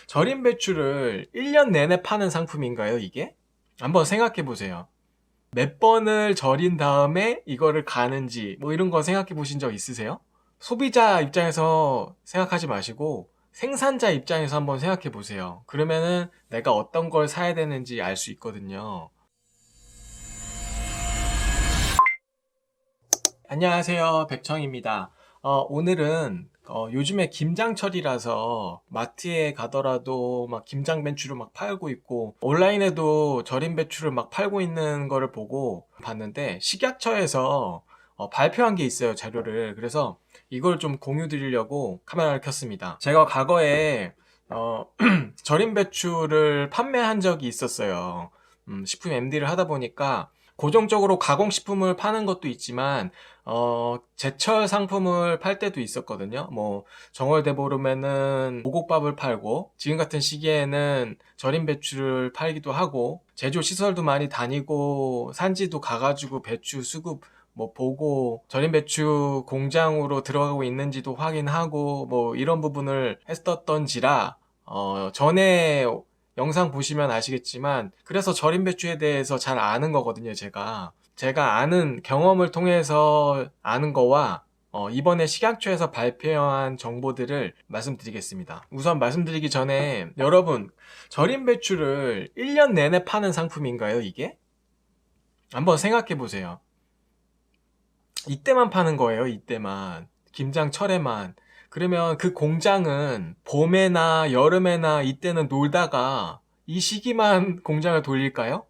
절임 배추를 1년 내내 파는 상품인가요, 이게? 한번 생각해 보세요. 몇 번을 절인 다음에 이거를 가는지, 뭐 이런 거 생각해 보신 적 있으세요? 소비자 입장에서 생각하지 마시고 생산자 입장에서 한번 생각해 보세요. 그러면은 내가 어떤 걸 사야 되는지 알 수 있거든요. 안녕하세요. 백청입니다. 오늘은 요즘에 김장철이라서 마트에 가더라도 막 김장 배추를 막 팔고 있고 온라인에도 절임 배추를 막 팔고 있는 거를 보고 봤는데 식약처에서 발표한 게 있어요, 자료를. 그래서 이걸 좀 공유 드리려고 카메라를 켰습니다. 제가 과거에 어, 절임 배추를 판매한 적이 있었어요. 식품 MD를 하다 보니까 고정적으로 가공식품을 파는 것도 있지만 제철 상품을 팔 때도 있었거든요. 뭐 정월대보름에는 오곡밥을 팔고 지금 같은 시기에는 절임 배추를 팔기도 하고 제조 시설도 많이 다니고 산지도 가가지고 배추 수급 뭐 보고 절임 배추 공장으로 들어가고 있는지도 확인하고 뭐 이런 부분을 했었던지라 전에 영상 보시면 아시겠지만 그래서 절임 배추에 대해서 잘 아는 거거든요, 제가 아는 경험을 통해서 아는 거와 이번에 식약처에서 발표한 정보들을 말씀드리겠습니다. 우선 말씀드리기 전에 여러분, 절임 배추를 1년 내내 파는 상품인가요, 이게? 한번 생각해 보세요. 이때만 파는 거예요, 이때만. 김장철에만. 그러면 그 공장은 봄에나 여름에나 이때는 놀다가 이 시기만 공장을 돌릴까요?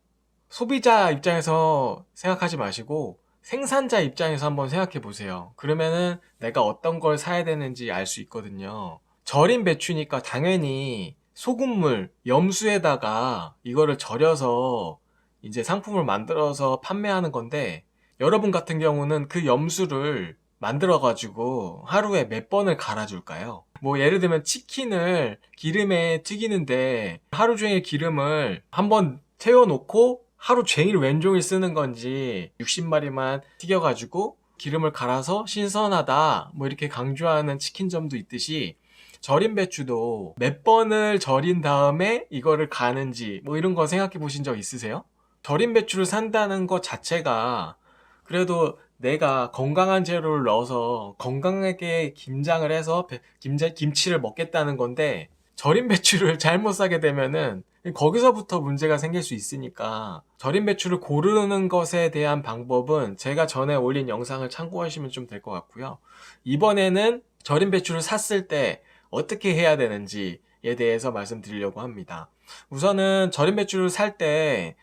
소비자 입장에서 생각하지 마시고 생산자 입장에서 한번 생각해 보세요. 그러면은 내가 어떤 걸 사야 되는지 알 수 있거든요. 절인 배추니까 당연히 소금물, 염수에다가 이거를 절여서 이제 상품을 만들어서 판매하는 건데 여러분 같은 경우는 그 염수를 만들어 가지고 하루에 몇 번을 갈아줄까요? 뭐 예를 들면 치킨을 기름에 튀기는데 하루 종일 기름을 한번 태워놓고 하루 종일 왼종일 쓰는 건지 60마리만 튀겨가지고 기름을 갈아서 신선하다 뭐 이렇게 강조하는 치킨점도 있듯이 절인 배추도 몇 번을 절인 다음에 이거를 가는지 뭐 이런 거 생각해 보신 적 있으세요? 절인 배추를 산다는 것 자체가 그래도 내가 건강한 재료를 넣어서 건강하게 김장을 해서 김치를 먹겠다는 건데 절인 배추를 잘못 사게 되면은 거기서부터 문제가 생길 수 있으니까 절인 배추를 고르는 것에 대한 방법은 제가 전에 올린 영상을 참고하시면 좀 될 것 같고요. 이번에는 절인 배추를 샀을 때 어떻게 해야 되는지에 대해서 말씀드리려고 합니다. 우선은 절인 배추를 살때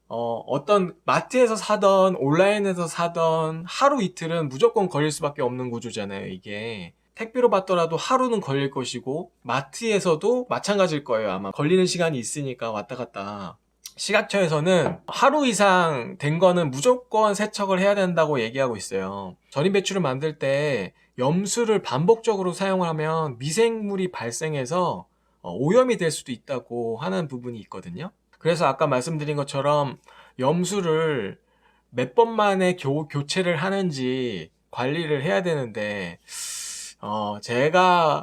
어떤 마트에서 사던 온라인에서 사던 하루 이틀은 무조건 걸릴 수밖에 없는 구조잖아요, 이게. 택배로 받더라도 하루는 걸릴 것이고 마트에서도 마찬가지일 거예요. 아마 걸리는 시간이 있으니까 왔다 갔다. 식약처에서는 하루 이상 된 거는 무조건 세척을 해야 된다고 얘기하고 있어요. 절임 배추를 만들 때 염수를 반복적으로 사용을 하면 미생물이 발생해서 오염이 될 수도 있다고 하는 부분이 있거든요. 그래서 아까 말씀드린 것처럼 염수를 몇 번 만에 교체를 하는지 관리를 해야 되는데, 제가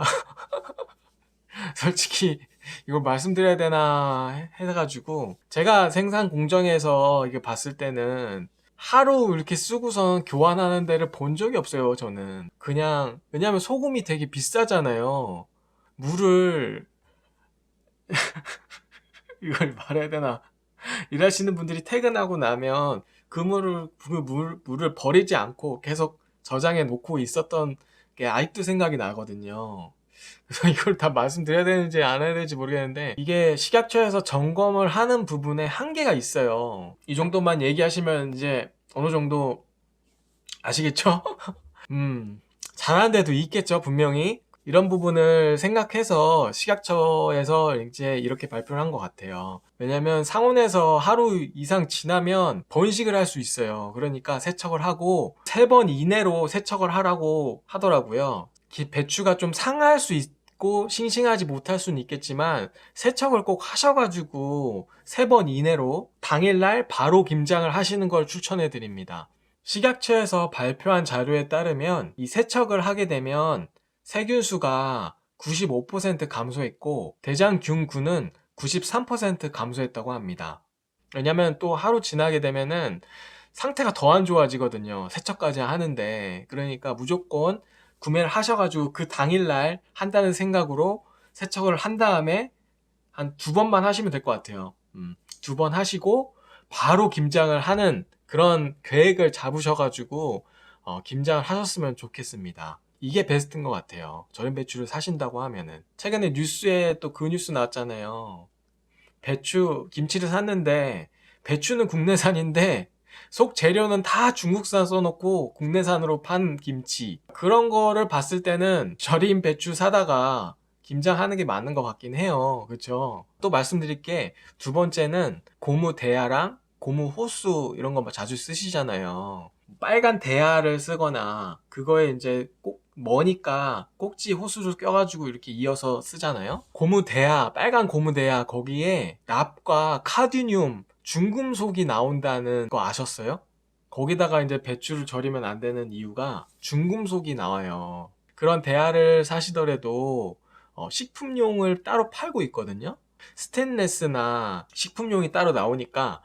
솔직히 이걸 말씀드려야 되나 해가지고, 제가 생산 공정에서 이게 봤을 때는 하루 이렇게 쓰고선 교환하는 데를 본 적이 없어요, 저는. 그냥, 왜냐면 소금이 되게 비싸잖아요. 물을, 이걸 말해야 되나. 일하시는 분들이 퇴근하고 나면 물을 버리지 않고 계속 저장해 놓고 있었던 게 아직도 생각이 나거든요. 그래서 이걸 다 말씀드려야 되는지 안 해야 될지 모르겠는데 이게 식약처에서 점검을 하는 부분에 한계가 있어요. 이 정도만 얘기하시면 이제 어느 정도 아시겠죠? 잘하는 데도 있겠죠, 분명히. 이런 부분을 생각해서 식약처에서 이제 이렇게 발표를 한 것 같아요. 왜냐면 상온에서 하루 이상 지나면 번식을 할 수 있어요. 그러니까 세척을 하고 3번 이내로 세척을 하라고 하더라고요. 배추가 좀 상할 수 있고 싱싱하지 못할 수는 있겠지만 세척을 꼭 하셔가지고 3번 이내로 당일날 바로 김장을 하시는 걸 추천해 드립니다. 식약처에서 발표한 자료에 따르면 이 세척을 하게 되면 세균수가 95% 감소했고 대장균군은 93% 감소했다고 합니다. 왜냐면 또 하루 지나게 되면은 상태가 더 안 좋아지거든요. 세척까지 하는데. 그러니까 무조건 구매를 하셔가지고 그 당일날 한다는 생각으로 세척을 한 다음에 한 2번만 하시면 될 것 같아요. 2번 하시고 바로 김장을 하는 그런 계획을 잡으셔가지고 김장을 하셨으면 좋겠습니다. 이게 베스트인 것 같아요. 절임 배추를 사신다고 하면은. 최근에 뉴스에 또 그 뉴스 나왔잖아요. 배추, 김치를 샀는데 배추는 국내산인데 속 재료는 다 중국산 써놓고 국내산으로 판 김치. 그런 거를 봤을 때는 절임 배추 사다가 김장하는 게 맞는 것 같긴 해요. 그쵸? 또 말씀드릴 게 두 번째는 고무 대야랑 고무 호수 이런 거 자주 쓰시잖아요. 빨간 대야를 쓰거나 그거에 이제 꼭 머니까 꼭지 호수를 껴가지고 이렇게 이어서 쓰잖아요. 고무 대야, 빨간 고무 대야 거기에 납과 카드뮴, 중금속이 나온다는 거 아셨어요? 거기다가 이제 배추를 절이면 안 되는 이유가 중금속이 나와요. 그런 대야를 사시더라도 식품용을 따로 팔고 있거든요. 스테인레스나 식품용이 따로 나오니까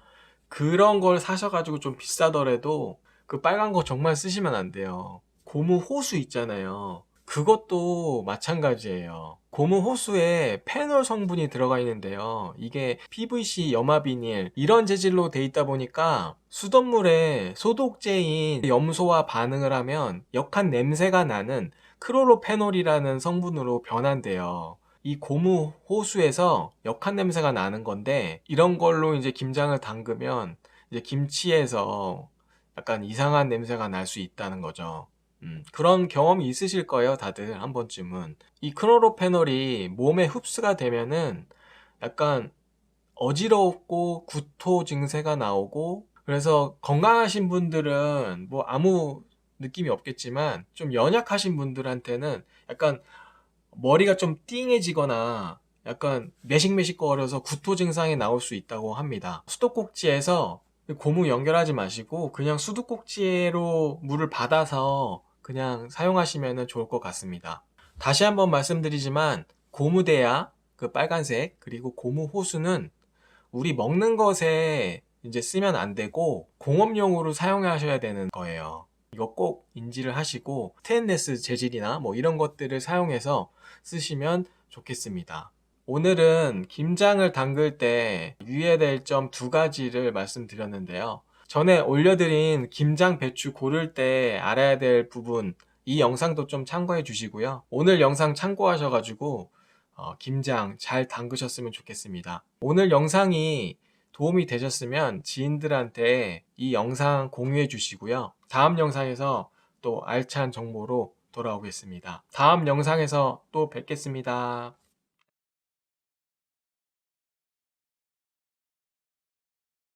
그런 걸 사셔가지고 좀 비싸더라도 그 빨간 거 정말 쓰시면 안 돼요. 고무 호수 있잖아요. 그것도 마찬가지예요. 고무 호수에 페놀 성분이 들어가 있는데요. 이게 PVC, 염화비닐 이런 재질로 돼 있다 보니까 수돗물에 소독제인 염소와 반응을 하면 역한 냄새가 나는 크로로페놀이라는 성분으로 변한대요. 이 고무 호수에서 역한 냄새가 나는 건데 이런 걸로 이제 김장을 담그면 이제 김치에서 약간 이상한 냄새가 날 수 있다는 거죠. 그런 경험이 있으실 거예요, 다들 한 번쯤은. 이 크로로페놀이 몸에 흡수가 되면은 약간 어지럽고 구토 증세가 나오고 그래서 건강하신 분들은 뭐 아무 느낌이 없겠지만 좀 연약하신 분들한테는 약간 머리가 좀 띵해지거나 약간 매식매식거려서 구토 증상이 나올 수 있다고 합니다. 수도꼭지에서 고무 연결하지 마시고 그냥 수도꼭지로 물을 받아서 그냥 사용하시면 좋을 것 같습니다. 다시 한번 말씀드리지만 고무대야 그 빨간색 그리고 고무 호수는 우리 먹는 것에 이제 쓰면 안 되고 공업용으로 사용하셔야 되는 거예요. 이거 꼭 인지를 하시고 스테인레스 재질이나 뭐 이런 것들을 사용해서 쓰시면 좋겠습니다. 오늘은 김장을 담글 때 유의해야 될 점 2가지를 말씀드렸는데요. 전에 올려드린 김장 배추 고를 때 알아야 될 부분 이 영상도 좀 참고해 주시고요. 오늘 영상 참고하셔가지고 김장 잘 담그셨으면 좋겠습니다. 오늘 영상이 도움이 되셨으면 지인들한테 이 영상 공유해 주시고요. 다음 영상에서 또 알찬 정보로 돌아오겠습니다. 다음 영상에서 또 뵙겠습니다.